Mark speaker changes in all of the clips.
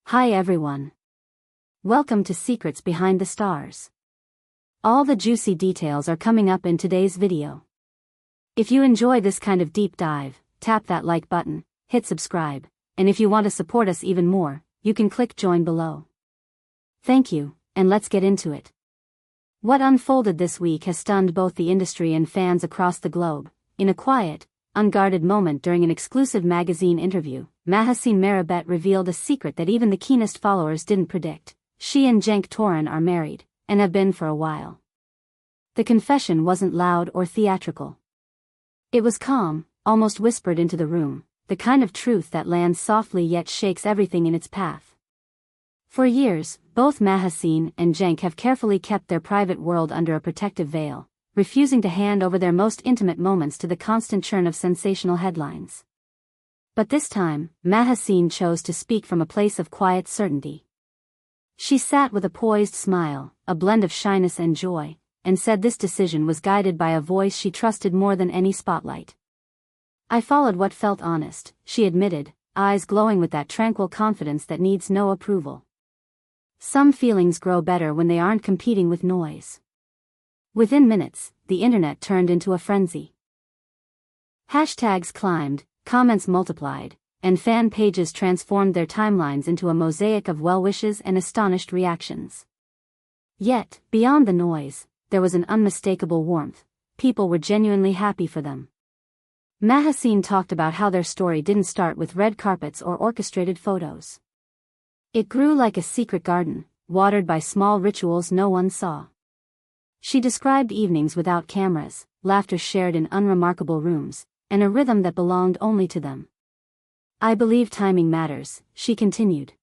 Speaker 1: Hi everyone. Welcome to Secrets Behind the Stars. All the juicy details are coming up in today's video. If you enjoy this kind of deep dive, tap that like button, hit subscribe, and if you want to support us even more, you can click join below. Thank you, and let's get into it. What unfolded this week has stunned both the industry and fans across the globe. In a quiet, unguarded moment during an exclusive magazine interview, Mahassine Merabet revealed a secret that even the keenest followers didn't predict. She and Cenk Torun are married, and have been for a while. The confession wasn't loud or theatrical. It was calm, almost whispered into the room, the kind of truth that lands softly yet shakes everything in its path. For years, both Mahassine and Cenk have carefully kept their private world under a protective veil, refusing to hand over their most intimate moments to the constant churn of sensational headlines. But this time, Mahassine chose to speak from a place of quiet certainty. She sat with a poised smile, a blend of shyness and joy, and said this decision was guided by a voice she trusted more than any spotlight. "I followed what felt honest," she admitted, eyes glowing with that tranquil confidence that needs no approval. Some feelings grow better when they aren't competing with noise. Within minutes, the internet turned into a frenzy. Hashtags climbed, comments multiplied, and fan pages transformed their timelines into a mosaic of well-wishes and astonished reactions. Yet, beyond the noise, there was an unmistakable warmth. People were genuinely happy for them. Mahassine talked about how their story didn't start with red carpets or orchestrated photos. It grew like a secret garden, watered by small rituals no one saw. She described evenings without cameras, laughter shared in unremarkable rooms, and a rhythm that belonged only to them. "I believe timing matters," she continued.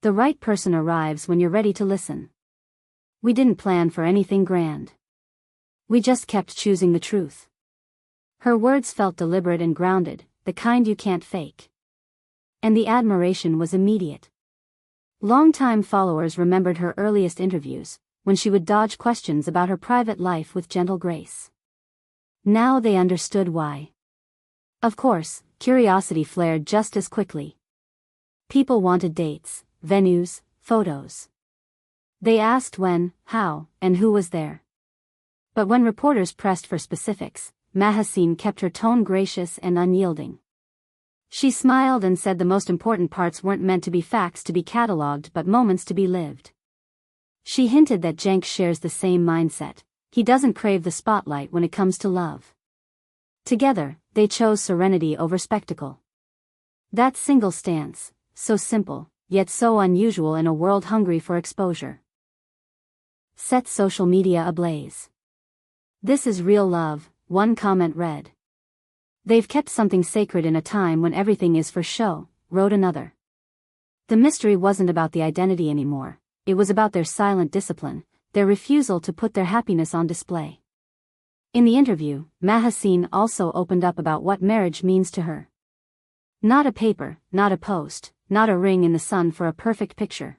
Speaker 1: "The right person arrives when you're ready to listen. We didn't plan for anything grand. We just kept choosing the truth." Her words felt deliberate and grounded, the kind you can't fake. And the admiration was immediate. Longtime followers remembered her earliest interviews, when she would dodge questions about her private life with gentle grace. Now they understood why. Of course, curiosity flared just as quickly. People wanted dates, venues, photos. They asked when, how, and who was there. But when reporters pressed for specifics, Mahassine kept her tone gracious and unyielding. She smiled and said the most important parts weren't meant to be facts to be catalogued but moments to be lived. She hinted that Cenk shares the same mindset. He doesn't crave the spotlight when it comes to love. Together, they chose serenity over spectacle. That single stance, so simple, yet so unusual in a world hungry for exposure, set social media ablaze. "This is real love," one comment read. "They've kept something sacred in a time when everything is for show," wrote another. The mystery wasn't about the identity anymore. It was about their silent discipline, their refusal to put their happiness on display. In the interview, Mahassine also opened up about what marriage means to her. Not a paper, not a post, not a ring in the sun for a perfect picture.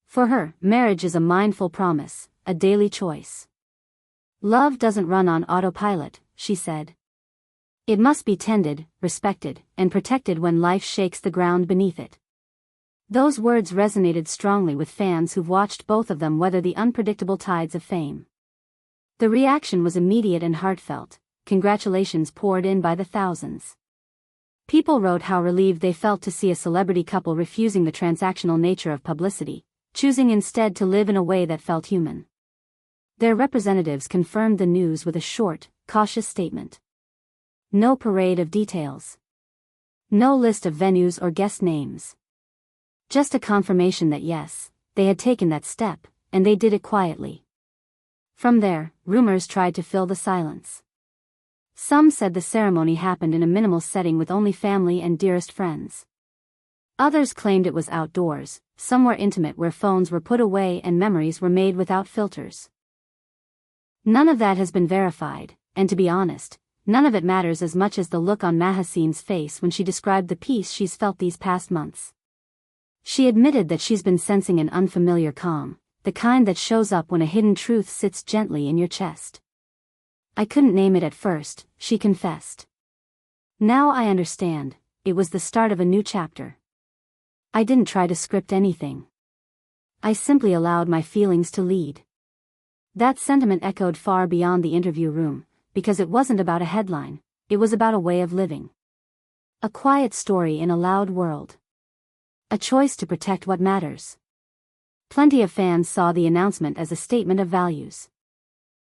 Speaker 1: For her, marriage is a mindful promise, a daily choice. "Love doesn't run on autopilot," she said. "It must be tended, respected, and protected when life shakes the ground beneath it." Those words resonated strongly with fans who've watched both of them weather the unpredictable tides of fame. The reaction was immediate and heartfelt. Congratulations poured in by the thousands. People wrote how relieved they felt to see a celebrity couple refusing the transactional nature of publicity, choosing instead to live in a way that felt human. Their representatives confirmed the news with a short, cautious statement. No parade of details. No list of venues or guest names. Just a confirmation that yes, they had taken that step, and they did it quietly. From there, rumors tried to fill the silence. Some said the ceremony happened in a minimal setting with only family and dearest friends. Others claimed it was outdoors, somewhere intimate where phones were put away and memories were made without filters. None of that has been verified, and to be honest, none of it matters as much as the look on Mahassine's face when she described the peace she's felt these past months. She admitted that she's been sensing an unfamiliar calm, the kind that shows up when a hidden truth sits gently in your chest. "I couldn't name it at first," she confessed. "Now I understand, it was the start of a new chapter." I didn't try to script anything. I simply allowed my feelings to lead. That sentiment echoed far beyond the interview room, because it wasn't about a headline, it was about a way of living. A quiet story in a loud world. A choice to protect what matters. Plenty of fans saw the announcement as a statement of values.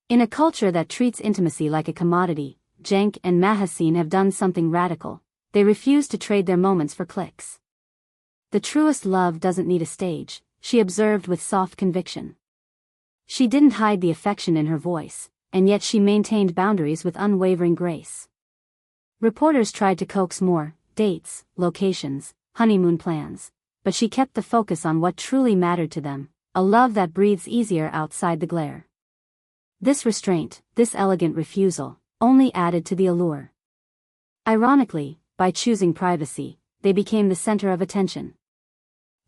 Speaker 1: In a culture that treats intimacy like a commodity, Cenk and Mahassine have done something radical. They refuse to trade their moments for clicks. The truest love doesn't need a stage, she observed with soft conviction. She didn't hide the affection in her voice, and yet she maintained boundaries with unwavering grace. Reporters tried to coax more dates, locations, honeymoon plans, but she kept the focus on what truly mattered to them, a love that breathes easier outside the glare. This restraint, this elegant refusal, only added to the allure. Ironically, by choosing privacy, they became the center of attention.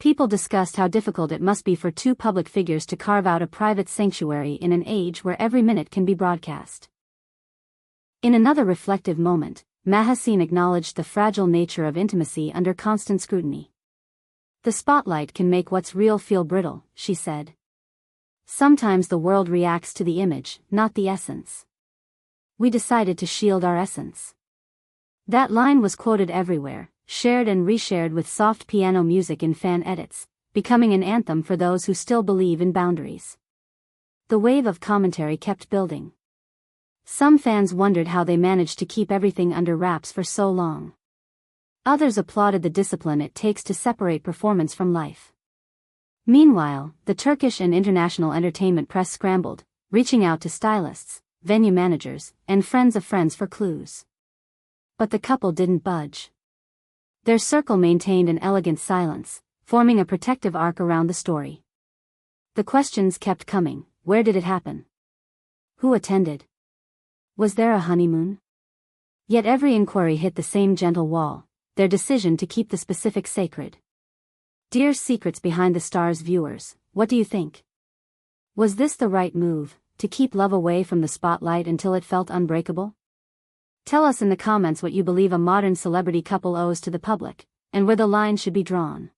Speaker 1: People discussed how difficult it must be for two public figures to carve out a private sanctuary in an age where every minute can be broadcast. In another reflective moment, Mahassine acknowledged the fragile nature of intimacy under constant scrutiny. The spotlight can make what's real feel brittle, she said. Sometimes the world reacts to the image, not the essence. We decided to shield our essence. That line was quoted everywhere, shared and reshared with soft piano music in fan edits, becoming an anthem for those who still believe in boundaries. The wave of commentary kept building. Some fans wondered how they managed to keep everything under wraps for so long. Others applauded the discipline it takes to separate performance from life. Meanwhile, the Turkish and international entertainment press scrambled, reaching out to stylists, venue managers, and friends of friends for clues. But the couple didn't budge. Their circle maintained an elegant silence, forming a protective arc around the story. The questions kept coming. Where did it happen? Who attended? Was there a honeymoon? Yet every inquiry hit the same gentle wall, their decision to keep the specific sacred. Dear Secrets Behind the Stars viewers, what do you think? Was this the right move, to keep love away from the spotlight until it felt unbreakable? Tell us in the comments what you believe a modern celebrity couple owes to the public, and where the line should be drawn.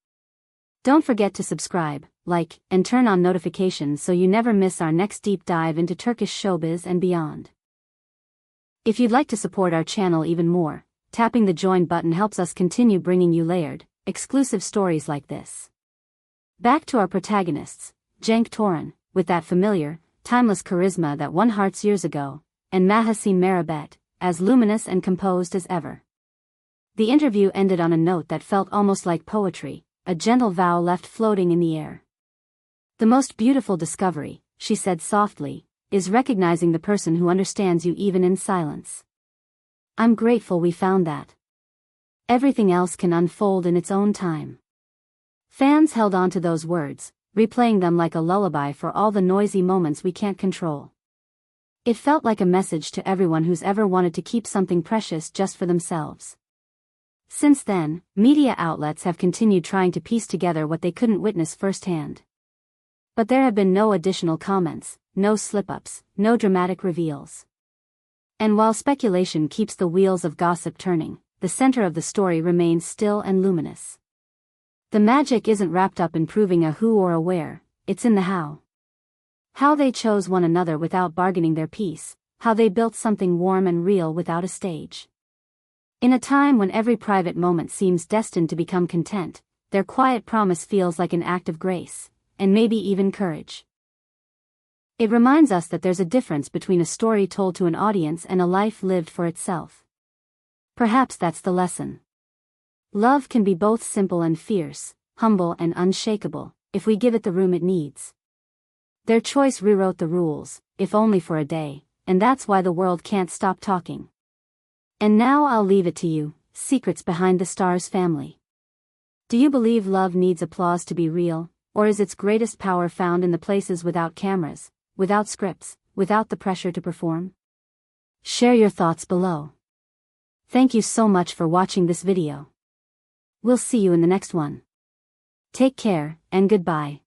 Speaker 1: Don't forget to subscribe, like, and turn on notifications so you never miss our next deep dive into Turkish showbiz and beyond. If you'd like to support our channel even more, tapping the join button helps us continue bringing you layered, exclusive stories like this. Back to our protagonists, Cenk Torun, with that familiar, timeless charisma that won hearts years ago, and Mahassine Merabet, as luminous and composed as ever. The interview ended on a note that felt almost like poetry, a gentle vow left floating in the air. The most beautiful discovery, she said softly, is recognizing the person who understands you even in silence. I'm grateful we found that. Everything else can unfold in its own time. Fans held on to those words, replaying them like a lullaby for all the noisy moments we can't control. It felt like a message to everyone who's ever wanted to keep something precious just for themselves. Since then, media outlets have continued trying to piece together what they couldn't witness firsthand. But there have been no additional comments, no slip-ups, no dramatic reveals. And while speculation keeps the wheels of gossip turning, the center of the story remains still and luminous. The magic isn't wrapped up in proving a who or a where, it's in the how. How they chose one another without bargaining their peace, how they built something warm and real without a stage. In a time when every private moment seems destined to become content, their quiet promise feels like an act of grace, and maybe even courage. It reminds us that there's a difference between a story told to an audience and a life lived for itself. Perhaps that's the lesson. Love can be both simple and fierce, humble and unshakable, if we give it the room it needs. Their choice rewrote the rules, if only for a day, and that's why the world can't stop talking. And now I'll leave it to you, Secrets Behind the Stars family. Do you believe love needs applause to be real, or is its greatest power found in the places without cameras, without scripts, without the pressure to perform? Share your thoughts below. Thank you so much for watching this video. We'll see you in the next one. Take care, and goodbye.